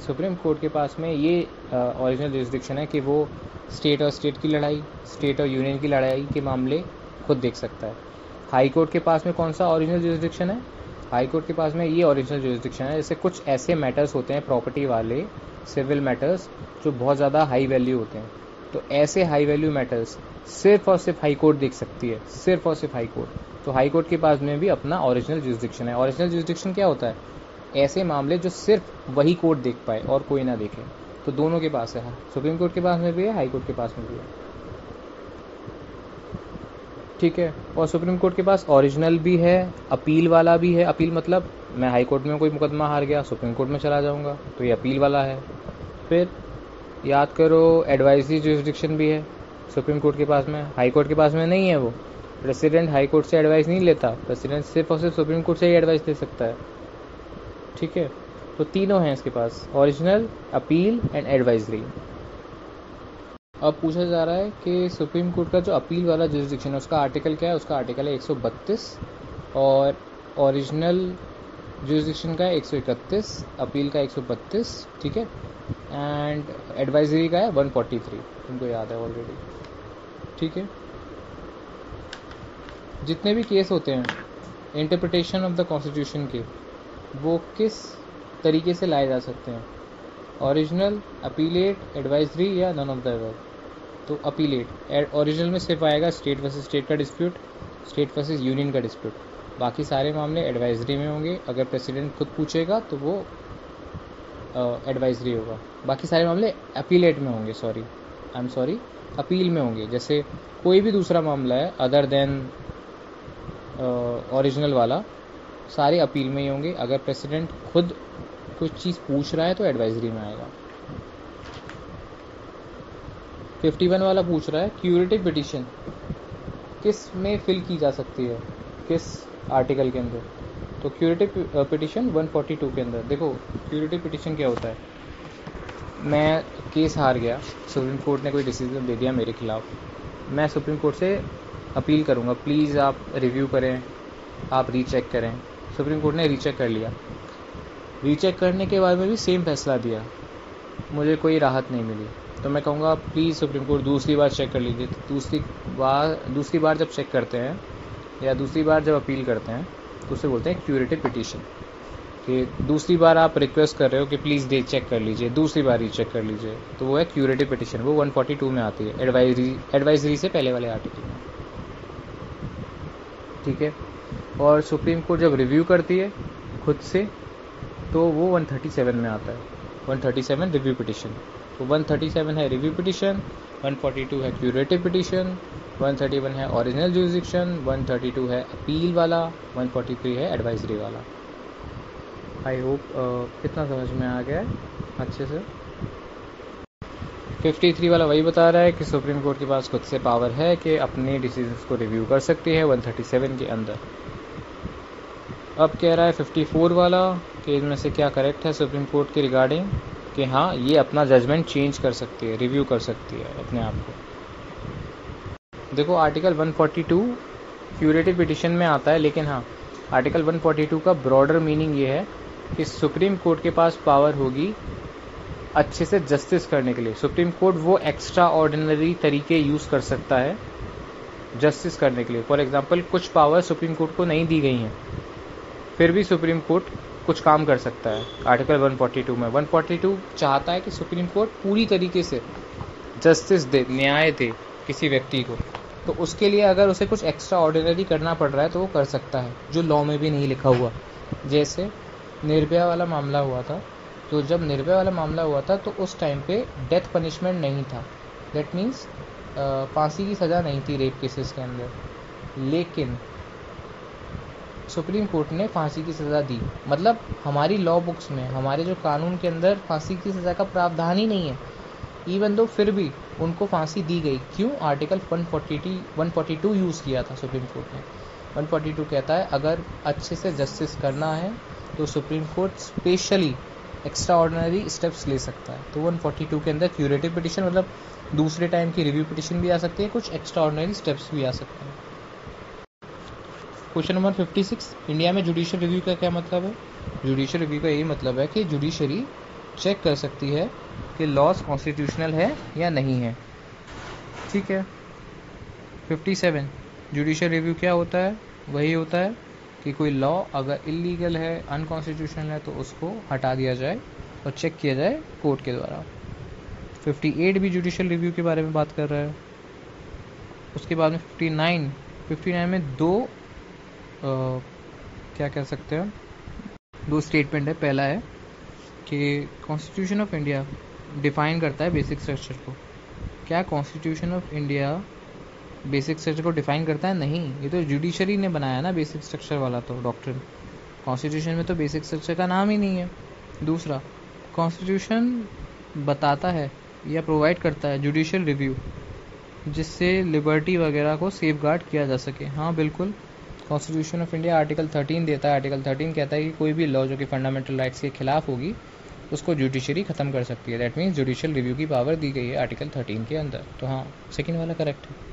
सुप्रीम कोर्ट के पास में ये ओरिजिनल जुरिसडिक्शन है कि वो स्टेट और स्टेट की लड़ाई, स्टेट और यूनियन की लड़ाई के मामले खुद देख सकता है। हाई कोर्ट के पास में कौन सा ओरिजिनल जुरिसडिक्शन है? हाई कोर्ट के पास में ये ओरिजिनल जुरिसडिक्शन है। जैसे कुछ ऐसे मैटर्स होते हैं प्रॉपर्टी वाले, सिविल मैटर्स, जो बहुत ज़्यादा हाई वैल्यू होते हैं, तो ऐसे हाई वैल्यू मैटर्स सिर्फ और सिर्फ हाई कोर्ट देख सकती है, सिर्फ और सिर्फ हाई कोर्ट। तो हाई कोर्ट के पास में भी अपना ओरिजिनल जुरिसडिक्शन है। ओरिजिनल जुरिसडिक्शन क्या होता है? ऐसे मामले जो सिर्फ वही कोर्ट देख पाए और कोई ना देखे। तो दोनों के पास है, सुप्रीम कोर्ट के पास में भी है, हाई कोर्ट के पास में भी है, ठीक है। और सुप्रीम कोर्ट के पास ओरिजिनल भी है, अपील वाला भी है। अपील मतलब मैं हाई कोर्ट में कोई मुकदमा हार गया, सुप्रीम कोर्ट में चला जाऊंगा, तो ये अपील वाला है। फिर याद करो, एडवाइजरी जुरिसडिक्शन भी है सुप्रीम कोर्ट के पास में, हाई कोर्ट के पास में नहीं है। वो प्रेसिडेंट हाई कोर्ट से एडवाइस नहीं लेता, प्रेसिडेंट सिर्फ और सिर्फ सुप्रीम कोर्ट से ही एडवाइस ले सकता है, ठीक है। तो तीनों हैं इसके पास, ओरिजिनल, अपील एंड एडवाइजरी। अब पूछा जा रहा है कि सुप्रीम कोर्ट का जो अपील वाला जुरिसडिक्शन है उसका आर्टिकल क्या है? उसका आर्टिकल है 132 और ओरिजिनल जुरिसडिक्शन का है 131, अपील का 132, ठीक है, एंड एडवाइजरी का है 143, तुमको याद है ऑलरेडी, ठीक है। जितने भी केस होते हैं इंटरप्रिटेशन ऑफ द कॉन्स्टिट्यूशन के, वो किस तरीके से लाए जा सकते हैं? ओरिजिनल, अपीलेट, एडवाइजरी या नन ऑफ द अबव? तो अपीलेट। ओरिजिनल में सिर्फ आएगा स्टेट वर्सेस स्टेट का डिस्प्यूट, स्टेट वर्सेस यूनियन का डिस्प्यूट। बाकी सारे मामले एडवाइजरी में होंगे। अगर प्रेसिडेंट खुद पूछेगा तो वो एडवाइजरी होगा। बाकी सारे मामले अपीलेट में होंगे, अपील में होंगे। जैसे कोई भी दूसरा मामला है अदर देन ओरिजिनल वाला, सारे अपील में ही होंगे। अगर प्रेसिडेंट खुद कुछ चीज़ पूछ रहा है तो एडवाइजरी में आएगा। 51 वाला पूछ रहा है क्यूरेटिव पिटीशन किस में फिल की जा सकती है, किस आर्टिकल के अंदर? तो क्यूरेटिव पिटीशन 142 के अंदर। देखो क्यूरेटिव पिटीशन क्या होता है? मैं केस हार गया, सुप्रीम कोर्ट ने कोई डिसीजन दे दिया मेरे खिलाफ, मैं सुप्रीम कोर्ट से अपील करूंगा, प्लीज़ आप रिव्यू करें, आप रीचेक करें। सुप्रीम कोर्ट ने रीचेक कर लिया, रीचेक करने के बाद में भी सेम फैसला दिया, मुझे कोई राहत नहीं मिली, तो मैं कहूँगा प्लीज़ सुप्रीम कोर्ट दूसरी बार चेक कर लीजिए। तो दूसरी बार जब चेक करते हैं या दूसरी बार जब अपील करते हैं तो उसे बोलते हैं क्यूरेटिव पिटीशन। कि दूसरी बार आप रिक्वेस्ट कर रहे हो कि प्लीज़ डे चेक कर लीजिए, दूसरी बार रीचेक कर लीजिए, तो वो है क्यूरेटिव पिटीशन। वो 142 में आती है, एडवाइजरी से पहले वाले आर्टिकल में, ठीक है। और सुप्रीम कोर्ट जब रिव्यू करती है खुद से तो वो 137 में आता है, 137 रिव्यू पिटीशन। तो 137 है रिव्यू पिटीशन, 142 है क्यूरेटिव पिटीशन, 131 है ओरिजिनल जुरिसडिक्शन, 132 है अपील वाला, 143 है एडवाइजरी वाला। आई होप कितना समझ में आ गया है अच्छे से। 53 वाला वही बता रहा है कि सुप्रीम कोर्ट के पास खुद से पावर है कि अपने डिसीजंस को रिव्यू कर सकती है 137 के अंदर। अब कह रहा है 54 वाला कि इनमें से क्या करेक्ट है सुप्रीम कोर्ट के रिगार्डिंग, कि हाँ ये अपना जजमेंट चेंज कर सकती है, रिव्यू कर सकती है अपने आप को। देखो आर्टिकल 142 क्यूरेटिव पिटीशन में आता है, लेकिन हाँ आर्टिकल 142 का ब्रॉडर मीनिंग ये है कि सुप्रीम कोर्ट के पास पावर होगी अच्छे से जस्टिस करने के लिए। सुप्रीम कोर्ट वो एक्स्ट्रा ऑर्डिनरी तरीके यूज़ कर सकता है जस्टिस करने के लिए। फॉर एग्जांपल कुछ पावर सुप्रीम कोर्ट को नहीं दी गई हैं, फिर भी सुप्रीम कोर्ट कुछ काम कर सकता है। आर्टिकल 142 में 142 चाहता है कि सुप्रीम कोर्ट पूरी तरीके से जस्टिस दे, न्याय दे किसी व्यक्ति को, तो उसके लिए अगर उसे कुछ एक्स्ट्रा ऑर्डिनरी करना पड़ रहा है तो वो कर सकता है, जो लॉ में भी नहीं लिखा हुआ। जैसे निर्भया वाला मामला हुआ था, तो जब निर्भया वाला मामला हुआ था तो उस टाइम पे डेथ पनिशमेंट नहीं था, दैट मीन्स फांसी की सज़ा नहीं थी रेप केसेस के अंदर, लेकिन सुप्रीम कोर्ट ने फांसी की सज़ा दी। मतलब हमारी लॉ बुक्स में, हमारे जो कानून के अंदर फांसी की सज़ा का प्रावधान ही नहीं है, इवन दो फिर भी उनको फांसी दी गई। क्यों? आर्टिकल 142 यूज़ किया था सुप्रीम कोर्ट ने। 142 कहता है अगर अच्छे से जस्टिस करना है तो supreme court specially extra ordinary steps ले सकता है। तो 142 के अंदर क्यूरेटिव पिटिशन मतलब दूसरे टाइम की रिव्यू पिटिशन भी आ सकती है, कुछ एक्स्ट्रा ऑर्डिनरी स्टेप्स भी आ सकते हैं। क्वेश्चन नंबर 56, इंडिया में जुडिशियल रिव्यू का क्या मतलब है? जुडिशियल रिव्यू का यही मतलब है कि जुडिशरी चेक कर सकती है कि लॉज कॉन्स्टिट्यूशनल है या नहीं है। ठीक है। 57, जुडिशियल रिव्यू क्या होता है? वही होता है कि कोई लॉ अगर इलीगल है, अनकॉन्स्टिट्यूशनल है, तो उसको हटा दिया जाए और चेक किया जाए कोर्ट के द्वारा। 58 भी जुडिशियल रिव्यू के बारे में बात कर रहा है। उसके बाद में 59 में दो क्या कह सकते हैं, दो स्टेटमेंट है। पहला है कि कॉन्स्टिट्यूशन ऑफ इंडिया डिफाइन करता है बेसिक स्ट्रक्चर को। क्या constitution of India basic structure को डिफाइन करता है? नहीं, ये तो जुडिशरी ने बनाया ना बेसिक स्ट्रक्चर वाला तो डॉक्ट्रिन। कॉन्स्टिट्यूशन में तो बेसिक स्ट्रक्चर का नाम ही नहीं है। दूसरा, कॉन्स्टिट्यूशन बताता है या प्रोवाइड करता है जुडिशियल रिव्यू, जिससे लिबर्टी वगैरह को सेफगार्ड किया जा सके। हाँ बिल्कुल, कॉन्स्टिट्यूशन ऑफ इंडिया आर्टिकल 13 देता है। आर्टिकल 13 कहता है कि कोई भी लॉ जो कि फंडामेंटल राइट्स के खिलाफ होगी उसको जुडिशरी ख़त्म कर सकती है। दैट मीन्स जुडिशियल रिव्यू की पावर दी गई है आर्टिकल 13 के अंदर। तो हाँ, सेकंड वाला करेक्ट है।